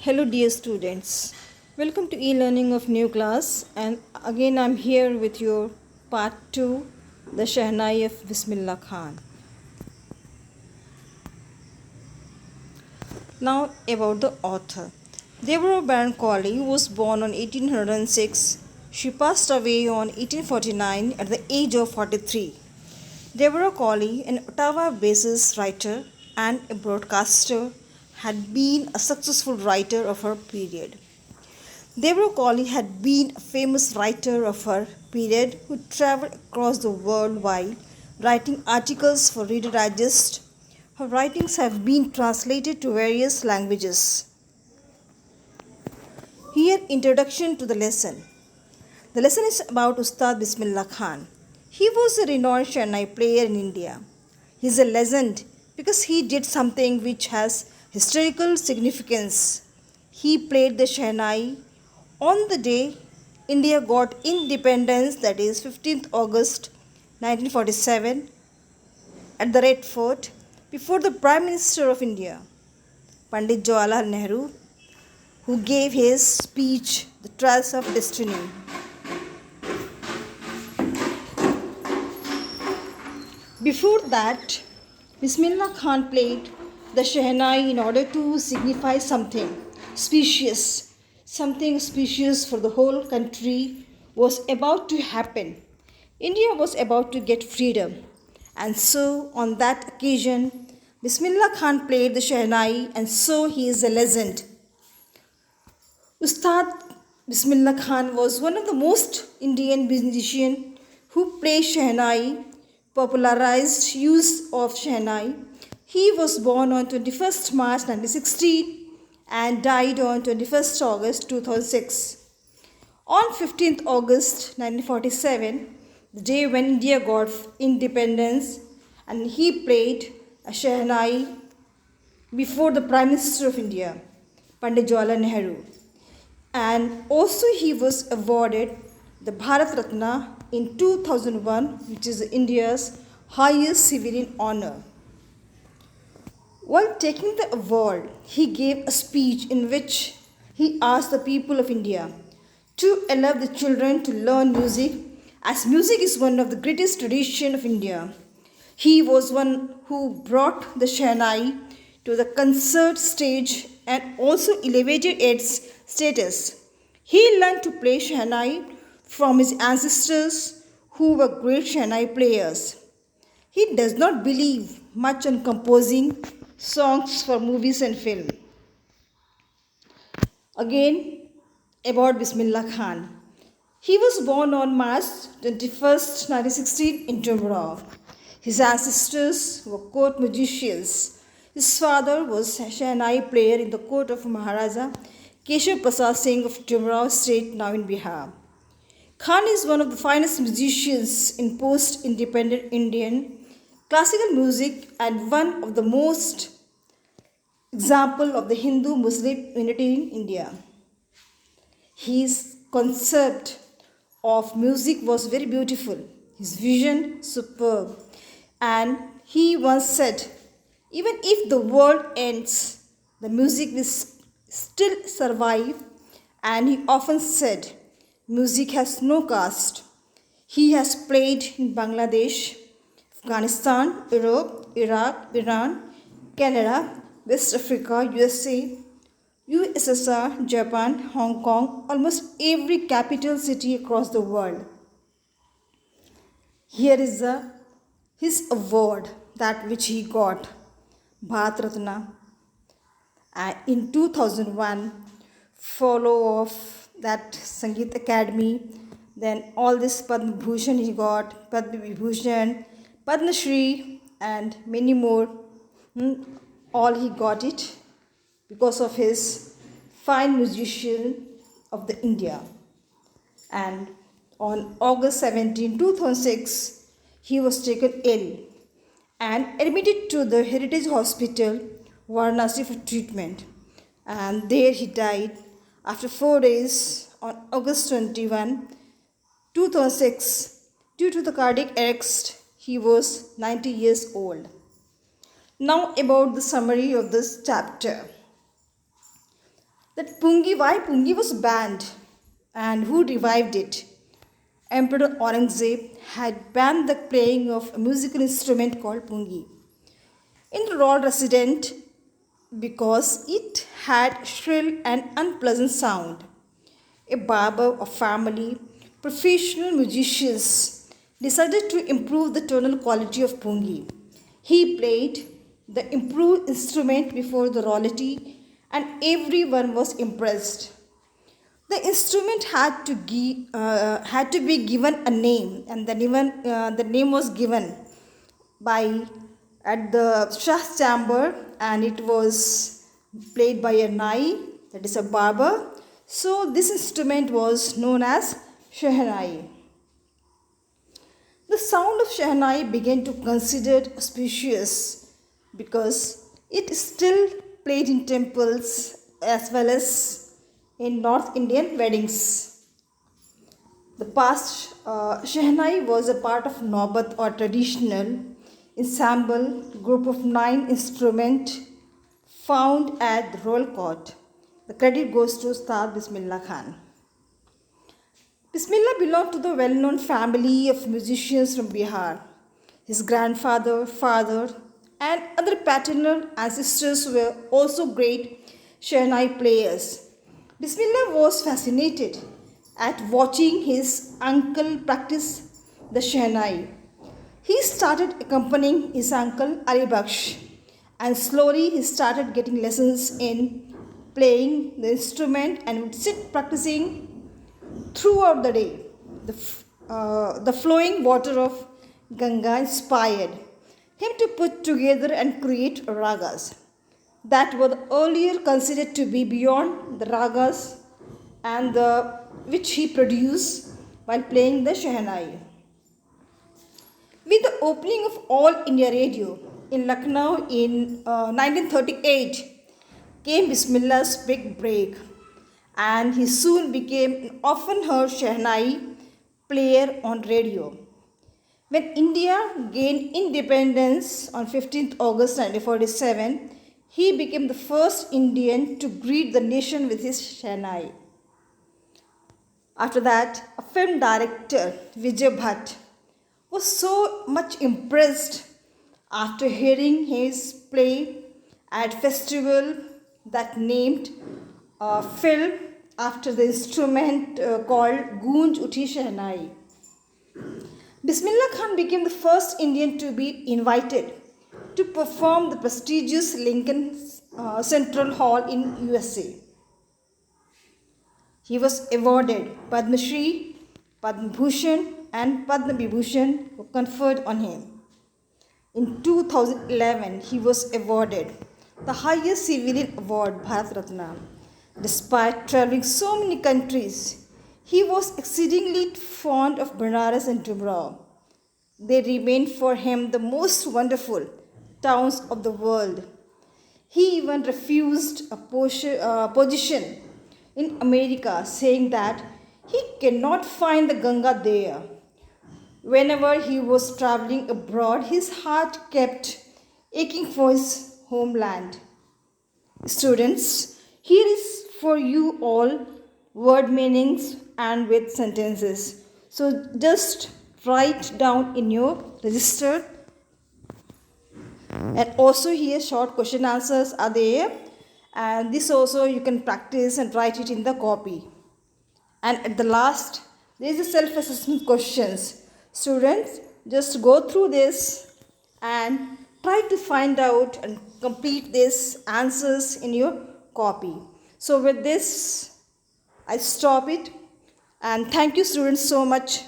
Hello dear students, welcome to e-learning of new class, and again I'm here with your part 2, the Shehnai of Bismillah Khan. Now about the author. Deborah Barron Colley was born on 1806. She passed away on 1849 at the age of 43. Deborah Colley, an Ottawa-based writer and a broadcaster, had been a successful writer of her period. Deborah Colley had been a famous writer of her period who traveled across the world while writing articles for Reader Digest. Her writings have been translated to various languages. Here, introduction to the lesson. The lesson is about Ustad Bismillah Khan. He was a renowned Shehnai player in India. He is a legend because he did something which has historical significance. He played the Shehnai on the day India got independence, that is 15th August 1947, at the Red Fort, before the Prime Minister of India, Pandit Jawaharlal Nehru, who gave his speech, The Trails of Destiny. Before that, Bismillah Khan played the Shehnai in order to signify something specious for the whole country was about to happen. India was about to get freedom. And so, on that occasion, Bismillah Khan played the Shehnai, and so he is a legend. Ustad Bismillah Khan was one of the most Indian musicians who played Shehnai, popularized use of Shehnai. He was born on 21st March 1916 and died on 21st August 2006. On 15th August 1947, the day when India got independence, and he played a Shehnai before the Prime Minister of India, Pandit Jawaharlal Nehru. And also he was awarded the Bharat Ratna in 2001, which is India's highest civilian honor. While taking the award, he gave a speech in which he asked the people of India to allow the children to learn music, as music is one of the greatest traditions of India. He was one who brought the Shehnai to the concert stage and also elevated its status. He learned to play Shehnai from his ancestors who were great Shehnai players. He does not believe much on composing songs for movies and film. Again, about Bismillah Khan. He was born on March 21st, 1916 in Jumrah. His ancestors were court musicians. His father was a Shehnai player in the court of Maharaja Keshav Prasad Singh of Jumrah state, now in Bihar. Khan is one of the finest musicians in post-independent Indian classical music and one of the most example of the Hindu-Muslim unity in India. His concept of music was very beautiful, his vision superb, and he once said, even if the world ends, the music will still survive, and he often said, music has no caste. He has played in Bangladesh, Afghanistan, Europe, Iraq, Iran, Canada, West Africa, USA, USSR, Japan, Hong Kong, almost every capital city across the world. Here is his award, that which he got, Bharat Ratna, in 2001, follow of that Sangeet Academy, then all this Padma Bhushan he got, Padma Vibhushan, Padma Shri, and many more. All he got it because of his fine musician of the India. And on August 17, 2006, he was taken ill and admitted to the Heritage Hospital, Varanasi, for treatment. And there he died after 4 days on August 21, 2006. Due to the cardiac arrest, he was 90 years old. Now about the summary of this chapter. that why Pungi was banned and who revived it. Emperor Aurangzeb had banned the playing of a musical instrument called pungi in the royal residence because it had shrill and unpleasant sound. A barber of family, professional musicians decided to improve the tonal quality of pungi. He played the improved instrument before the royalty and everyone was impressed. The instrument had to be given a name, and the name was given by at the Shah's chamber, and it was played by a nai, that is a barber. So this instrument was known as Shehnai. The sound of Shehnai began to considered auspicious because it is still played in temples as well as in North Indian weddings. The past Shehnai was a part of Naubat or traditional ensemble group of 9 instruments found at the royal court. The credit goes to Shehnai Bismillah Khan. Bismillah belonged to the well-known family of musicians from Bihar. His grandfather, father, and other paternal ancestors were also great Shehnai players. Bismillah was fascinated at watching his uncle practice the Shehnai. He started accompanying his uncle Ali Baksh, and slowly he started getting lessons in playing the instrument and would sit practicing throughout the day. The flowing water of Ganga inspired him to put together and create ragas that were earlier considered to be beyond the ragas and which he produced while playing the Shehnai. With the opening of All India Radio in Lucknow in 1938 came Bismillah's big break, and he soon became an often heard Shehnai player on radio. When India gained independence on 15th August 1947, he became the first Indian to greet the nation with his Shehnai. After that, a film director, Vijay Bhatt, was so much impressed after hearing his play at festival that named a film after the instrument called Goonj Uthi Shehnai. Bismillah Khan became the first Indian to be invited to perform the prestigious Lincoln Central Hall in USA. He was awarded Padma Shri, Padma Bhushan and Padma Vibhushan were conferred on him. In 2011, he was awarded the highest civilian award, Bharat Ratna. Despite traveling so many countries, he was exceedingly fond of Banaras and Dumraw. They remained for him the most wonderful towns of the world. He even refused a position in America, saying that he cannot find the Ganga there. Whenever he was traveling abroad, his heart kept aching for his homeland. Students, here is for you all word meanings and with sentences. So just write down in your register, and also here short question answers are there, and this also you can practice and write it in the copy. And at the last there is a self-assessment questions. Students, just go through this and try to find out and complete these answers in your copy. So with this I stop it, and thank you students so much